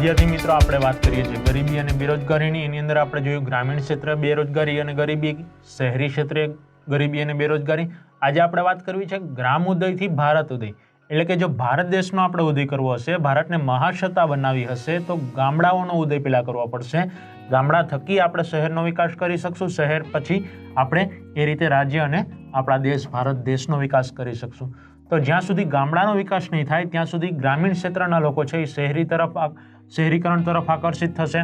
વિદ્યાર્થી મિત્રો, આપણે વાત કરીએ છીએ ગરીબી અને બેરોજગારીની. એની અંદર આપણે જોયું ગ્રામીણ ક્ષેત્રે બેરોજગારી અને ગરીબી, શહેરી ક્ષેત્રે ગરીબી અને બેરોજગારી. આજે આપણે વાત કરવી છે ગ્રામ ઉદયથી ભારત ઉદય. એટલે કે જો ભારત દેશનો આપણે ઉદય કરવો હશે, ભારતને મહાસત્તા બનાવવી હશે, તો ગામડાઓનો ઉદય પહેલાં કરવો પડશે. ગામડા થકી આપણે શહેરનો વિકાસ કરી શકશું, શહેર પછી આપણે એ રીતે રાજ્ય અને આપણા દેશ ભારત દેશનો વિકાસ કરી શકશું. તો જ્યાં સુધી ગામડાનો વિકાસ નહીં થાય ત્યાં સુધી ગ્રામીણ ક્ષેત્રના લોકો છે એ શહેરીકરણ તરફ આકર્ષિત થશે.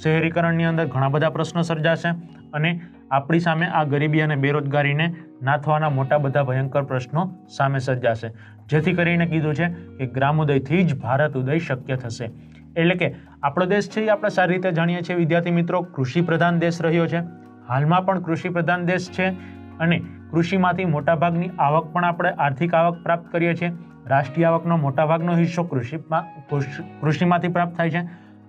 શહેરીકરણની અંદર ઘણા બધા પ્રશ્નો સર્જાશે અને આપણી સામે આ ગરીબી અને બેરોજગારીને નાથવાના મોટા બધા ભયંકર પ્રશ્નો સામે સર્જાશે. જેથી કરીને કીધું છે કે ગ્રામ ઉદયથી જ ભારત ઉદય શક્ય થશે. એટલે કે આપણો દેશ છે એ આપણે સારી રીતે જાણીએ છીએ વિદ્યાર્થી મિત્રો, કૃષિ પ્રધાન દેશ રહ્યો છે. હાલમાં પણ કૃષિ પ્રધાન દેશ છે અને કૃષિમાંથી મોટાભાગની આવક પણ આપણે આર્થિક આવક પ્રાપ્ત કરીએ છીએ. રાષ્ટ્રીય આવકનો મોટાભાગનો હિસ્સો કૃષિમાંથી પ્રાપ્ત થાય છે.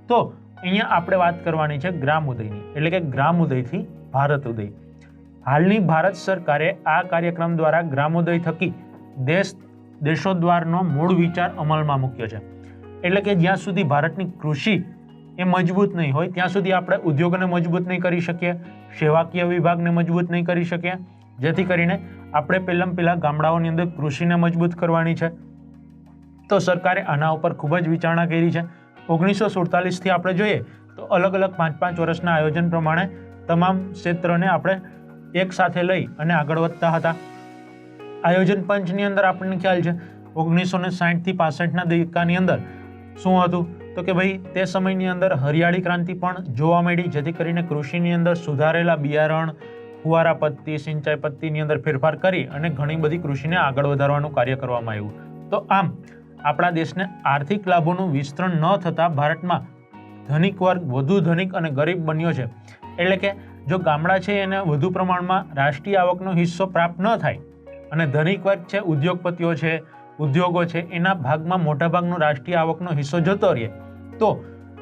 તો અહીંયા આપણે વાત કરવાની છે ગ્રામ ઉદયની, એટલે કે ગ્રામ ઉદયથી ભારત ઉદય. હાલની ભારત સરકારે આ કાર્યક્રમ દ્વારા ગ્રામ ઉદય થકી દેશોદ્ધારનો મૂળ વિચાર અમલમાં મૂક્યો છે. એટલે કે જ્યાં સુધી ભારતની કૃષિ એ મજબૂત નહીં હોય ત્યાં સુધી આપણે ઉદ્યોગોને મજબૂત નહીં કરી શકીએ, સેવાકીય વિભાગને મજબૂત નહીં કરી શકીએ. જેથી કરીને આપણે પહેલાં ગામડાઓની અંદર કૃષિને મજબૂત કરવાની છે. તો સરકારે આના ઉપર ખૂબ જ વિચારણા કરી છે. 1947થી આપણે જોઈએ તો અલગ અલગ 5-5 વર્ષના આયોજન પ્રમાણે તમામ ક્ષેત્રને આપણે એક સાથે લઈ અને આગળ વધતા હતા. આયોજન પંચની અંદર આપણને ખ્યાલ છે 1960થી 65ના દયકાની અંદર શું હતું તો કે ભાઈ તે સમયની અંદર હરિયાળી ક્રાંતિ પણ જોવા મળી. જેથી કરીને કૃષિની અંદર સુધારેલા બિયારણ, ફુવારા પદ્ધતિ, સિંચાઈ પદ્ધતિની અંદર ફેરફાર કરી અને ઘણી બધી કૃષિને આગળ વધારવાનું કાર્ય કરવામાં આવ્યું. તો આમ આપણા દેશને આર્થિક લાભોનું વિસ્તરણ ન થતાં ભારતમાં ધનિક વર્ગ વધુ ધનિક અને ગરીબ બન્યો છે. એટલે કે જો ગામડા છે એને વધુ પ્રમાણમાં રાષ્ટ્રીય આવકનો હિસ્સો પ્રાપ્ત ન થાય અને ધનિક વર્ગ છે, ઉદ્યોગપતિઓ છે, ઉદ્યોગો છે, એના ભાગમાં મોટા ભાગનો રાષ્ટ્રીય આવકનો હિસ્સો જતો રહે તો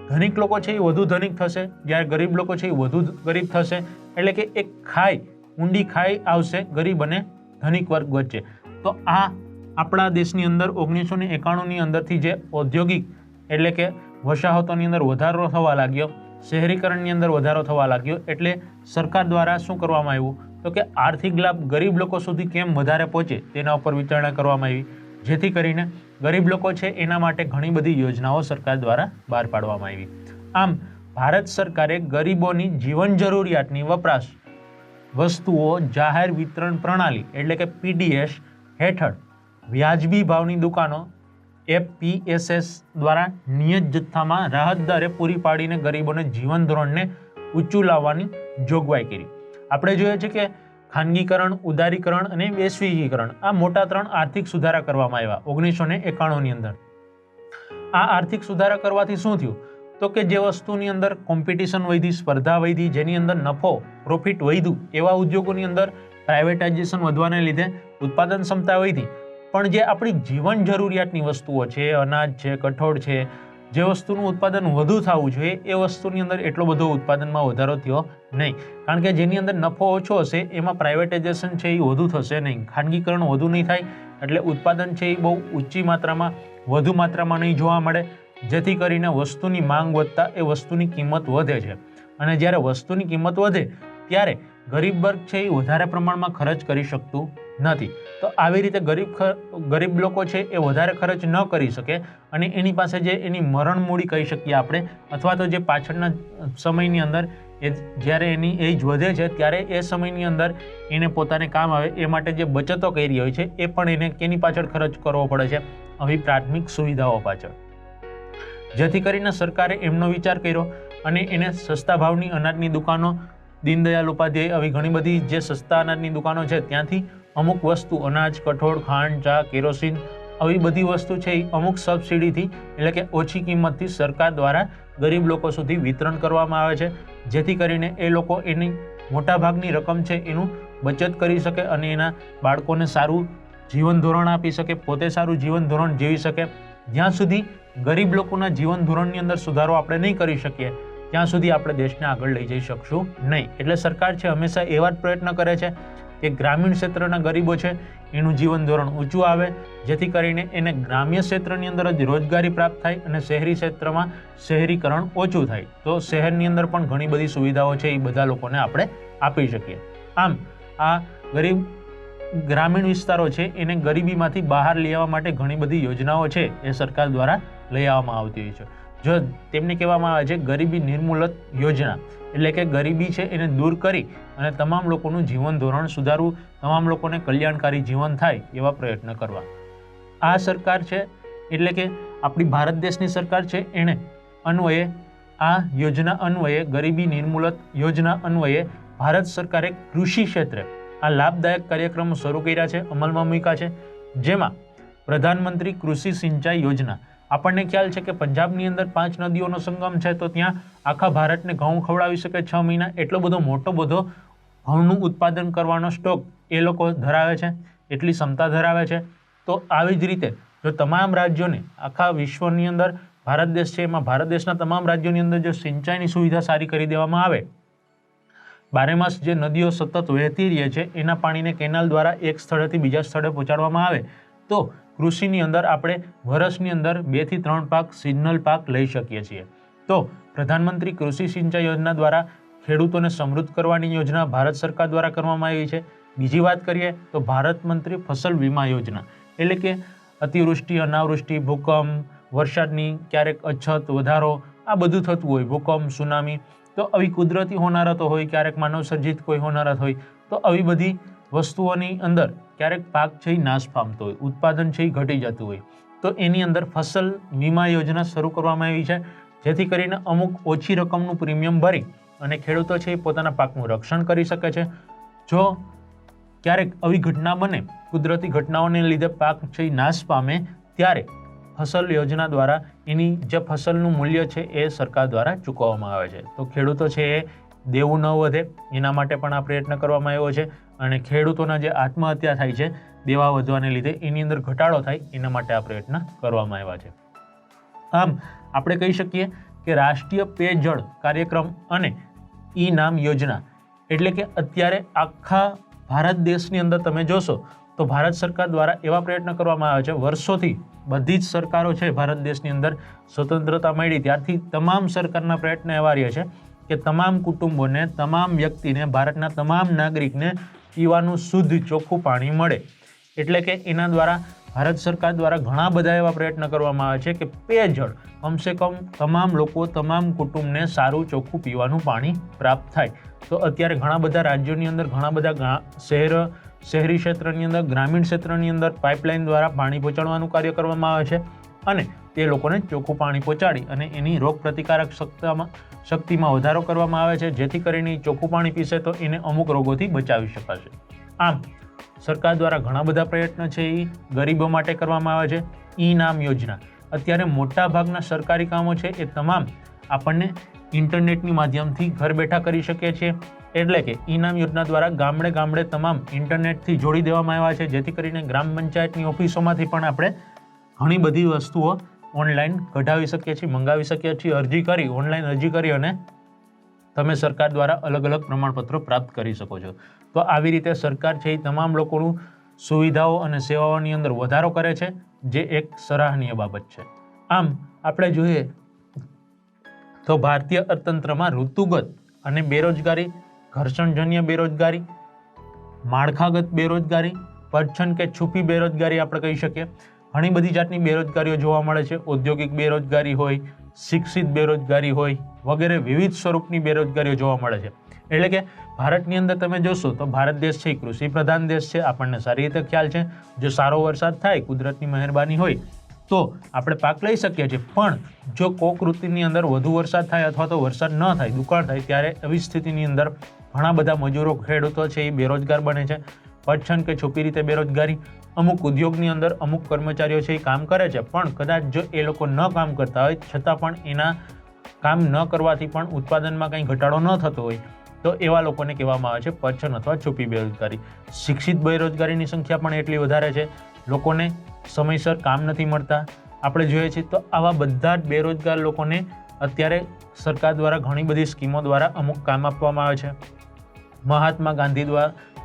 ધનિક લોકો છે એ વધુ ધનિક થશે, જ્યારે ગરીબ લોકો છે એ વધુ ગરીબ થશે. એટલે કે એક ઊંડી ખાઈ આવશે ગરીબ અને ધનિક વર્ગ વચ્ચે. તો આ આપણા દેશની અંદર 1991ની અંદરથી જે ઔદ્યોગિક એટલે કે વસાહતોની અંદર વધારો થવા લાગ્યો, શહેરીકરણની અંદર વધારો થવા લાગ્યો, એટલે સરકાર દ્વારા શું કરવામાં આવ્યું તો કે આર્થિક લાભ ગરીબ લોકો સુધી કેમ વધારે પહોંચે તેના ઉપર વિચારણા કરવામાં આવી. જેથી કરીને ગરીબ લોકો છે એના માટે ઘણી બધી યોજનાઓ સરકાર દ્વારા બહાર પાડવામાં આવી. આમ ભારત સરકારે ગરીબોની જીવન જરૂરિયાતની વપરાશ વસ્તુઓ જાહેર વિતરણ પ્રણાલી એટલે કે PDS હેઠળ વ્યાજબી ભાવની દુકાનો FPSS દ્વારા નિયત જથ્થામાં રાહત દરે પૂરી પાડીને ગરીબોને જીવન ધોરણને ઊંચું લાવવાની જોગવાઈ કરી. આપણે જોઈએ છીએ કે ખાનગીકરણ, ઉદારીકરણ અને વૈશ્વિકીકરણ આ મોટા 3 આર્થિક સુધારા કરવામાં આવ્યા 1991ની અંદર. આ આર્થિક સુધારા કરવાથી શું થયું તો કે જે વસ્તુની અંદર કોમ્પિટિશન વધી, સ્પર્ધા વધી, જેની અંદર નફો પ્રોફિટ વધ્યું, એવા ઉદ્યોગોની અંદર પ્રાઇવેટાઇઝેશન વધવાને લીધે ઉત્પાદન ક્ષમતા વધી. પણ જે આપણી જીવન જરૂરિયાતની વસ્તુઓ છે, અનાજ છે, કઠોળ છે, જે વસ્તુનું ઉત્પાદન વધુ થવું જોઈએ એ વસ્તુની અંદર એટલો બધો ઉત્પાદનમાં વધારો થયો નહીં. કારણ કે જેની અંદર નફો ઓછો હશે એમાં પ્રાઇવેટાઇઝેશન છે એ વધુ થશે નહીં, ખાનગીકરણ વધુ નહીં થાય, એટલે ઉત્પાદન છે એ બહુ ઊંચી માત્રામાં વધુ માત્રામાં નહીં જોવા મળે. જેથી કરીને વસ્તુની માંગ વધતા એ વસ્તુની કિંમત વધે છે અને જ્યારે વસ્તુની કિંમત વધે ત્યારે ગરીબ વર્ગ છે એ વધારે પ્રમાણમાં ખર્ચ કરી શકતું નથી. તો આવી રીતે ગરીબ લોકો છે એ વધારે ખર્ચ ન કરી શકે અને એની પાસે જે એની મરણ મૂડી કહી શકીએ આપણે, અથવા તો જે પાછળના સમયની અંદર જ્યારે એની એજ વધે છે ત્યારે એ સમયની અંદર એને પોતાને કામ આવે એ માટે જે બચતો કરી હોય છે એ પણ એને કેની પાછળ ખર્ચ કરવો પડે છે, આવી પ્રાથમિક સુવિધાઓ પાછળ. જેથી કરીને સરકારે એમનો વિચાર કર્યો અને એને સસ્તા ભાવની અનાજની દુકાનો, દીનદયાળ ઉપાધ્યાય આવી ઘણી બધી જે સસ્તા અનાજની દુકાનો છે ત્યાંથી અમુક વસ્તુ અનાજ, કઠોળ, ખાંડ, ચા, કેરોસીન આવી બધી વસ્તુ છે એ અમુક સબસિડીથી એટલે કે ઓછી કિંમતથી સરકાર દ્વારા ગરીબ લોકો સુધી વિતરણ કરવામાં આવે છે. જેથી કરીને એ લોકો એની મોટાભાગની રકમ છે એનું બચત કરી શકે અને એના બાળકોને સારું જીવન ધોરણ આપી શકે, પોતે સારું જીવન ધોરણ જીવી શકે. જ્યાં સુધી ગરીબ લોકોના જીવન ધોરણની અંદર સુધારો આપણે નહીં કરી શકીએ ત્યાં સુધી આપણે દેશને આગળ લઈ જઈ શકશું નહીં. એટલે સરકાર છે હંમેશા એવા જ પ્રયત્ન કરે છે કે ગ્રામીણ ક્ષેત્રના ગરીબો છે એનું જીવન ધોરણ ઊંચું આવે, જેથી કરીને એને ગ્રામ્ય ક્ષેત્રની અંદર જ રોજગારી પ્રાપ્ત થાય અને શહેરી ક્ષેત્રમાં શહેરીકરણ ઓછું થાય. તો શહેરની અંદર પણ ઘણી બધી સુવિધાઓ છે એ બધા લોકોને આપણે આપી શકીએ. આમ આ ગ્રામીણ વિસ્તારો છે એને ગરીબીમાંથી બહાર લઈ આવવા માટે ઘણી બધી યોજનાઓ છે એ સરકાર દ્વારા લઈ આવવામાં આવતી હોય છે. જો તેમને કહેવામાં આવે છે ગરીબી નિર્મૂલન યોજના, એટલે કે ગરીબી છે એને દૂર કરી અને તમામ લોકોનું જીવન ધોરણ સુધારવું, તમામ લોકોને કલ્યાણકારી જીવન થાય એવા પ્રયત્ન કરવા. આ સરકાર છે એટલે કે આપણી ભારત દેશની સરકાર છે એણે અન્વયે આ યોજના અન્વયે ગરીબી નિર્મૂલન યોજના અન્વયે ભારત સરકારે કૃષિ ક્ષેત્રે આ લાભદાયક કાર્યક્રમો શરૂ કર્યા છે, અમલમાં મૂક્યા છે. જેમાં પ્રધાનમંત્રી કૃષિ સિંચાઈ યોજના, આપણને ખ્યાલ છે કે પંજાબની અંદર 5 નદીઓનો સંગમ છે, તો ત્યાં આખા ભારતને ઘઉં ખવડાવી શકે 6 મહિના, એટલો મોટો ઘઉંનું ઉત્પાદન કરવાનો સ્ટોક એ લોકો ધરાવે છે, એટલી ક્ષમતા ધરાવે છે. તો આવી જ રીતે જો તમામ રાજ્યોને આખા વિશ્વની અંદર ભારત દેશ છે એમાં ભારત દેશના તમામ રાજ્યોની અંદર જો સિંચાઈની સુવિધા સારી કરી દેવામાં આવે, બારેમાસ જે નદીઓ સતત વહેતી રહે છે એના પાણીને કેનાલ દ્વારા એક સ્થળેથી બીજા સ્થળે પહોંચાડવામાં આવે તો કૃષિની અંદર આપણે વર્ષની અંદર 2 થી 3 પાક સિઝનલ પાક લઈ શકીએ છીએ. તો પ્રધાનમંત્રી કૃષિ સિંચાઈ યોજના દ્વારા ખેડૂતોને સમૃદ્ધ કરવાની યોજના ભારત સરકાર દ્વારા કરવામાં આવી છે. બીજી વાત કરીએ તો ભારત મંત્રી ફસલ વીમા યોજના, એટલે કે અતિવૃષ્ટિ, અનાવૃષ્ટિ, ભૂકંપ, વરસાદની ક્યારેક અછત, વધારો, આ બધું થતું હોય, ભૂકંપ, સુનામી, તો આવી કુદરતી હોનારતો હોય, ક્યારેક માનવ સર્જિત કોઈ હોનારત હોય, તો આવી બધી વસ્તુઓની અંદર ક્યારેક પાક છે એ નાશ પામતો હોય, ઉત્પાદન છે એ ઘટી જતું હોય, તો એની અંદર ફસલ વીમા યોજના શરૂ કરવામાં આવી છે, જેથી કરીને અમુક ઓછી રકમનું પ્રીમિયમ ભરી અને ખેડૂતો છે એ પોતાના પાકનું રક્ષણ કરી શકે છે. જો ક્યારેક આવી ઘટના બને, કુદરતી ઘટનાઓને લીધે પાક છે એ નાશ પામે, ત્યારે ફસલ યોજના દ્વારા એની જે ફસલનું મૂલ્ય છે એ સરકાર દ્વારા ચૂકવવામાં આવે છે. તો ખેડૂતો છે એ દેવું ન વધે એના માટે પણ આ પ્રયત્ન કરવામાં આવ્યો છે, અને ખેડૂતોના જે આત્મહત્યા થાય છે દેવા વધવાને લીધે એની અંદર ઘટાડો થાય એના માટે આ પ્રયત્ન કરવામાં આવ્યા છે. આમ આપણે કહી શકીએ કે રાષ્ટ્રીય પેયજળ કાર્યક્રમ અને ઈ નામ યોજના, એટલે કે અત્યારે આખા ભારત દેશની અંદર તમે જોશો તો ભારત સરકાર દ્વારા એવા પ્રયત્ન કરવામાં આવે છે. વર્ષોથી બધી જ સરકારો છે ભારત દેશની અંદર સ્વતંત્રતા મળી ત્યારથી તમામ સરકારના પ્રયત્ન એવા રહ્યા છે કે તમામ કુટુંબોને, તમામ વ્યક્તિને, ભારતના તમામ નાગરિકને પીવાનું શુદ્ધ ચોખ્ખું પાણી મળે. એટલે કે એના દ્વારા ભારત સરકાર દ્વારા ઘણા બધા એવા પ્રયત્ન કરવામાં આવે છે કે પેયજળ કમસે કમ તમામ લોકો, તમામ કુટુંબને સારું ચોખ્ખું પીવાનું પાણી પ્રાપ્ત થાય. તો અત્યારે ઘણા બધા રાજ્યોની અંદર, ઘણા બધા શહેરી ક્ષેત્રની અંદર, ગ્રામીણ ક્ષેત્રની અંદર પાઇપલાઇન દ્વારા પાણી પહોંચાડવાનું કાર્ય કરવામાં આવે છે, અને તે લોકોને ચોખ્ખું પાણી પહોંચાડી અને એની રોગ પ્રતિકારક શક્તિમાં વધારો કરવામાં આવે છે, જેથી કરીને ચોખ્ખું પાણી પીશે તો એને અમુક રોગોથી બચાવી શકાશે. આમ સરકાર દ્વારા ઘણા બધા પ્રયત્ન છે એ ગરીબો માટે કરવામાં આવે છે. ઈ નામ યોજના, અત્યારે મોટા ભાગના સરકારી કામો છે એ તમામ આપણને ઇન્ટરનેટની માધ્યમથી ઘર બેઠા કરી શકીએ છીએ. એટલે કે ઈ નામ યોજના દ્વારા ગામડે ગામડે તમામ ઇન્ટરનેટથી જોડી દેવામાં આવ્યા છે, જેથી કરીને ગ્રામ પંચાયતની ઓફિસોમાંથી પણ આપણે ઘણી બધી વસ્તુઓ ઓનલાઈન કઢાવી શકીએ છીએ, મંગાવી શકીએ છીએ, ઓનલાઈન અરજી કરી અને તમે સરકાર દ્વારા અલગ અલગ પ્રમાણપત્રો પ્રાપ્ત કરી શકો છો. તો આવી રીતે સરકાર છે એ તમામ લોકોનું સુવિધાઓ અને સેવાઓની અંદર વધારો કરે છે, જે એક સરાહનીય બાબત છે. આમ આપણે જોઈએ તો ભારતીય અર્થતંત્રમાં ઋતુગત અને બેરોજગારી, ઘર્ષણજન્ય બેરોજગારી, માળખાગત બેરોજગારી, પરછન કે છુપી બેરોજગારી આપણે કહી શકીએ, ઘણી બધી જાતની બેરોજગારીઓ જોવા મળે છે. ઔદ્યોગિક બેરોજગારી હોય, શિક્ષિત બેરોજગારી હોય, વગેરે વિવિધ સ્વરૂપની બેરોજગારીઓ જોવા મળે છે. એટલે કે ભારતની અંદર તમે જોશો તો ભારત દેશ છે કૃષિ પ્રધાન દેશ છે, આપણને સારી રીતે ખ્યાલ છે. જો સારો વરસાદ થાય, કુદરતની મહેરબાની હોય તો આપણે પાક લઈ શકીએ છીએ, પણ જો કોક ઋતુની અંદર વધુ વરસાદ થાય અથવા તો વરસાદ ન થાય, દુકાળ થાય, ત્યારે આવી સ્થિતિની અંદર ઘણા બધા મજૂરો, ખેડૂતો છે એ બેરોજગાર બને છે. પરછન કે છુપી રીતે બેરોજગારી, અમુક ઉદ્યોગની અંદર અમુક કર્મચારીઓ છે એ કામ કરે છે, પણ કદાચ જો એ લોકો ન કામ કરતા હોય છતાં પણ એના કામ ન કરવાથી પણ ઉત્પાદનમાં કંઈ ઘટાડો ન થતો હોય, તો એવા લોકોને કહેવામાં આવે છે પરછન અથવા છુપી બેરોજગારી. શિક્ષિત બેરોજગારીની સંખ્યા પણ એટલી વધારે છે, લોકોને સમયસર કામ નથી મળતા. આપણે જોઈએ છીએ તો આવા બધા જ બેરોજગાર લોકોને અત્યારે સરકાર દ્વારા ઘણી બધી સ્કીમો દ્વારા અમુક કામ આપવામાં આવે છે. મહાત્મા ગાંધી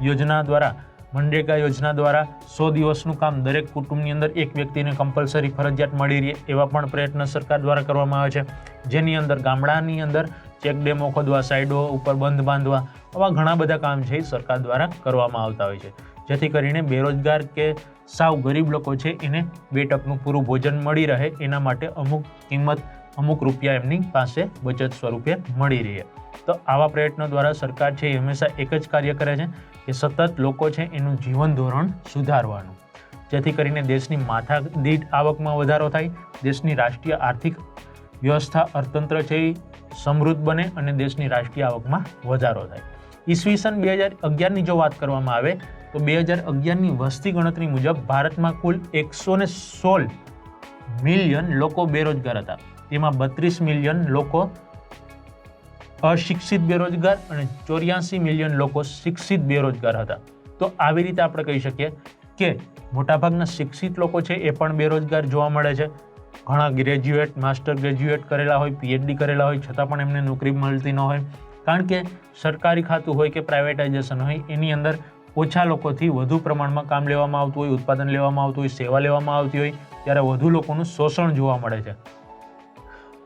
યોજના દ્વારા મનરેગા યોજના દ્વારા 100 દિવસનું કામ દરેક કુટુંબની અંદર એક વ્યક્તિને કમ્પલસરી ફરજિયાત મળી રહે એવા પણ પ્રયત્ન સરકાર દ્વારા કરવામાં આવે છે, જેની અંદર ગામડાની અંદર ચેક ડેમો ખોદવા, સાઈડો ઉપર બંધ બાંધવા, આવા ઘણા બધા કામ છે એ સરકાર દ્વારા કરવામાં આવતા હોય છે, જેથી કરીને બેરોજગાર કે સાવ ગરીબ લોકો છે એને 2 ટકનું પૂરું ભોજન મળી રહે એના માટે અમુક કિંમત, અમુક રૂપિયા એમની પાસે બચત સ્વરૂપે મળી રહે. તો આવા પ્રયત્નો દ્વારા સરકાર છે એ હંમેશા એક જ કાર્ય કરે છે કે સતત લોકો છે એનું જીવન ધોરણ સુધારવાનું, જેથી કરીને દેશની માથાદીઠ આવકમાં વધારો થાય, દેશની રાષ્ટ્રીય આર્થિક વ્યવસ્થા, અર્થતંત્ર છે એ સમૃદ્ધ બને અને દેશની રાષ્ટ્રીય આવકમાં વધારો થાય. ઈસવીસન 2011ની જો વાત કરવામાં આવે તો 2011ની વસ્તી ગણતરી મુજબ ભારતમાં કુલ 116 મિલિયન લોકો બેરોજગાર હતા. તેમાં 32 મિલિયન લોકો અશિક્ષિત બેરોજગાર અને 84 મિલિયન લોકો શિક્ષિત બેરોજગાર હતા. તો આવી રીતે આપણે કહી શકીએ કે મોટાભાગના શિક્ષિત લોકો છે એ પણ બેરોજગાર જોવા મળે છે. ઘણા ગ્રેજ્યુએટ, માસ્ટર ગ્રેજ્યુએટ કરેલા હોય, PhD કરેલા હોય, છતાં પણ એમને નોકરી મળતી ન હોય, કારણ કે સરકારી ખાતું હોય કે પ્રાઇવેટાઇઝેશન હોય એની અંદર ઓછા લોકોથી વધુ પ્રમાણમાં કામ લેવામાં આવતું હોય, ઉત્પાદન લેવામાં આવતું હોય, સેવા લેવામાં આવતી હોય, ત્યારે વધુ લોકોનું શોષણ જોવા મળે છે.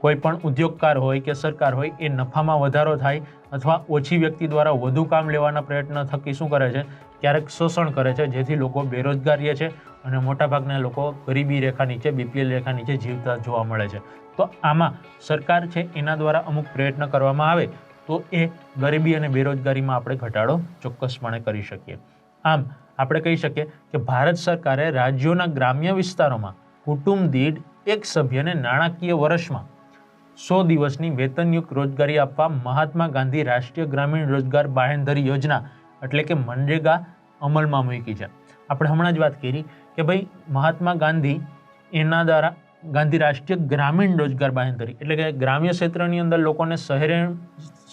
કોઈ પણ ઉદ્યોગકાર હોય કે સરકાર હોય એ નફામાં વધારો થાય અથવા ઓછી વ્યક્તિ દ્વારા વધુ કામ લેવાના પ્રયત્ન થકી શું કરે છે, ક્યારેક શોષણ કરે છે, જેથી લોકો બેરોજગાર રહે છે અને મોટાભાગના લોકો ગરીબી રેખા નીચે, BPL રેખા નીચે જીવતા જોવા મળે છે. તો આમાં સરકાર છે એના દ્વારા અમુક પ્રયત્ન કરવામાં આવે તો એ ગરીબી અને બેરોજગારીમાં આપણે ઘટાડો ચોક્કસપણે કરી શકીએ. આમ આપણે કહી શકીએ કે ભારત સરકારે રાજ્યોના ગ્રામ્ય વિસ્તારોમાં કુટુંબ દીઠ એક સભ્યને નાણાકીય વર્ષમાં 100 દિવસની વેતનયુક્ત રોજગારી આપવા મહાત્મા ગાંધી રાષ્ટ્રીય ગ્રામીણ રોજગાર બાંહેધરી યોજના એટલે કે મનરેગા અમલમાં મૂકી છે. આપણે હમણાં જ વાત કરી કે ભાઈ મહાત્મા ગાંધી એના દ્વારા ગાંધી રાષ્ટ્રીય ગ્રામીણ રોજગાર બાંહેધરી એટલે કે ગ્રામ્ય ક્ષેત્રની અંદર લોકોને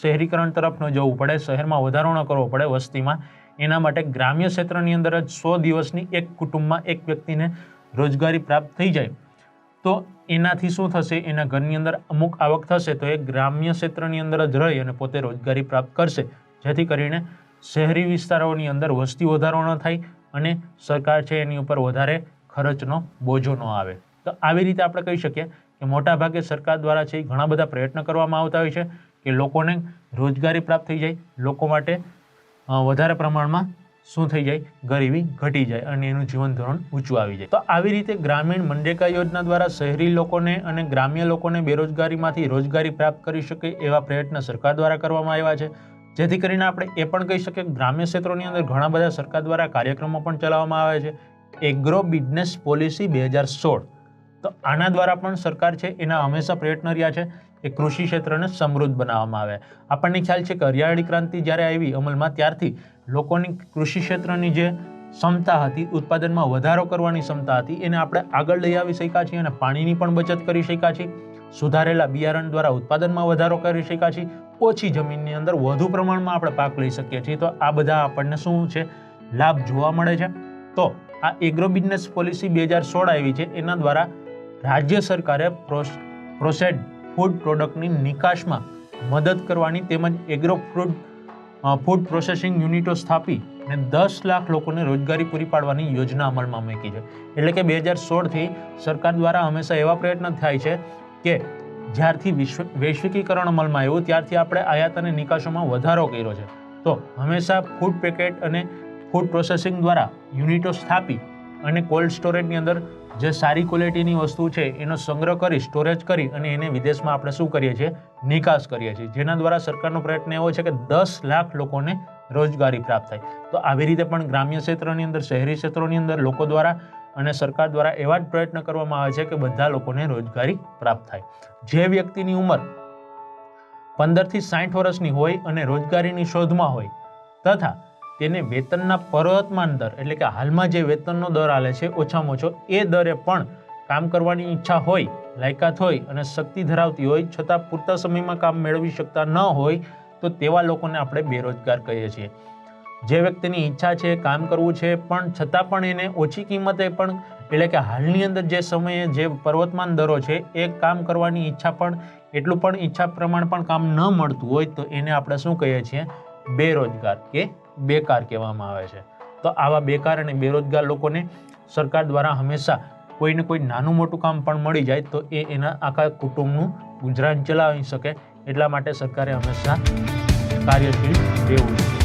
શહેરીકરણ તરફ ન જવું પડે, શહેરમાં વધારો ન કરવો પડે વસ્તીમાં, એના માટે ગ્રામ્ય ક્ષેત્રની અંદર જ 100 દિવસની એક કુટુંબમાં એક વ્યક્તિને રોજગારી પ્રાપ્ત થઈ જાય તો એનાથી શું થશે, એના ઘરની અંદર અમુક આવક થશે તો એ ગ્રામ્ય ક્ષેત્રની અંદર જ રહી અને પોતે રોજગારી પ્રાપ્ત કરશે, જેથી કરીને શહેરી વિસ્તારોની અંદર વસ્તી વધારો ન થાય અને સરકાર છે એની ઉપર વધારે ખર્ચનો બોજો ન આવે. તો આવી રીતે આપણે કહી શકીએ કે મોટાભાગે સરકાર દ્વારા છે ઘણા બધા પ્રયત્ન કરવામાં આવતા હોય છે કે લોકોને રોજગારી પ્રાપ્ત થઈ જાય, લોકો માટે વધારે પ્રમાણમાં શું થઈ જાય, ગરીબી ઘટી જાય અને એનું જીવન ધોરણ ઊંચું આવી જાય. તો આવી રીતે ગ્રામીણ મનરેગા યોજના દ્વારા શહેરી લોકોને અને ગ્રામ્ય લોકોને બેરોજગારીમાંથી રોજગારી પ્રાપ્ત કરી શકે એવા પ્રયત્ન સરકાર દ્વારા કરવામાં આવ્યા છે, જેથી કરીને આપણે એ પણ કહી શકીએ કે ગ્રામ્ય ક્ષેત્રોની અંદર ઘણા બધા સરકાર દ્વારા કાર્યક્રમો પણ ચલાવવામાં આવે છે. એગ્રો બિઝનેસ પોલિસી 2016, તો આના દ્વારા પણ સરકાર છે એના હંમેશા પ્રયત્ન રહ્યા છે એ કૃષિ ક્ષેત્રને સમૃદ્ધ બનાવવામાં આવે. આપણને ખ્યાલ છે કે હરિયાળી ક્રાંતિ જ્યારે આવી અમલમાં ત્યારથી લોકોની કૃષિ ક્ષેત્રની જે ક્ષમતા હતી, ઉત્પાદનમાં વધારો કરવાની ક્ષમતા હતી, એને આપણે આગળ લઈ આવી શક્યા છીએ અને પાણીની પણ બચત કરી શક્યા છીએ. સુધારેલા બિયારણ દ્વારા ઉત્પાદનમાં વધારો કરી શક્યા છીએ. ઓછી જમીનની અંદર વધુ પ્રમાણમાં આપણે પાક લઈ શકીએ છીએ. તો આ બધા આપણને શું છે, લાભ જોવા મળે છે. તો આ એગ્રો બિઝનેસ પોલિસી 2016 આવી છે, એના દ્વારા રાજ્ય સરકારે પ્રોસેસ્ડ ફૂડ પ્રોડક્ટની નિકાસમાં મદદ કરવાની તેમજ એગ્રો ફૂડ પ્રોસેસિંગ યુનિટો સ્થાપી અને 10 લાખ લોકોને રોજગારી પૂરી પાડવાની યોજના અમલમાં મૂકી છે. એટલે કે 2016થી સરકાર દ્વારા હંમેશા એવા પ્રયત્ન થાય છે કે જ્યારથી વૈશ્વિકીકરણ અમલમાં આવ્યું ત્યારથી આપણે આયાત અને નિકાસોમાં વધારો કર્યો છે. તો હંમેશા ફૂડ પેકેટ અને ફૂડ પ્રોસેસિંગ દ્વારા યુનિટો સ્થાપી અને કોલ્ડ સ્ટોરેજની અંદર જે સારી ક્વોલિટીની વસ્તુ છે એનો સંગ્રહ કરી, સ્ટોરેજ કરી અને એને વિદેશમાં આપણે શું કરીએ છીએ, નિકાસ કરીએ છીએ, જેના દ્વારા સરકારનો પ્રયત્ન એવો છે કે 10 લાખ લોકોને રોજગારી પ્રાપ્ત થાય. તો આવી રીતે પણ ગ્રામ્ય ક્ષેત્રની અંદર, શહેરી ક્ષેત્રોની અંદર લોકો દ્વારા અને સરકાર દ્વારા એવા જ પ્રયત્ન કરવામાં આવે છે કે બધા લોકોને રોજગારી પ્રાપ્ત થાય. જે વ્યક્તિની ઉંમર 15 થી 60 વર્ષની હોય અને રોજગારીની શોધમાં હોય તથા તેને વેતનના પર્વતમાન દર એટલે કે હાલમાં જે વેતનનો દર હાલે છે ઓછામાં ઓછો એ દરે પણ કામ કરવાની ઈચ્છા હોય, લાયકાત હોય અને શક્તિ ધરાવતી હોય છતાં પૂરતા સમયમાં કામ મેળવી શકતા ન હોય તો તેવા લોકોને આપણે બેરોજગાર કહીએ છીએ. જે વ્યક્તિની ઈચ્છા છે, કામ કરવું છે પણ છતાં પણ એને ઓછી કિંમતે પણ એટલે કે હાલની અંદર જે સમયે જે પર્વતમાન દરો છે એ કામ કરવાની ઈચ્છા પણ એટલું પણ ઈચ્છા પ્રમાણ પણ કામ ન મળતું હોય તો એને આપણે શું કહીએ છીએ, બેરોજગાર કે બેકાર કહેવામાં આવે છે. તો આવા બેકાર અને બેરોજગાર લોકોને સરકાર દ્વારા હંમેશા કોઈને કોઈ નાનું મોટું કામ પણ મળી જાય તો એ એના આખા કુટુંબનું ગુજરાન ચલાવી શકે. એટલા માટે સરકારે હંમેશા કાર્યશીલ રહેવું જોઈએ.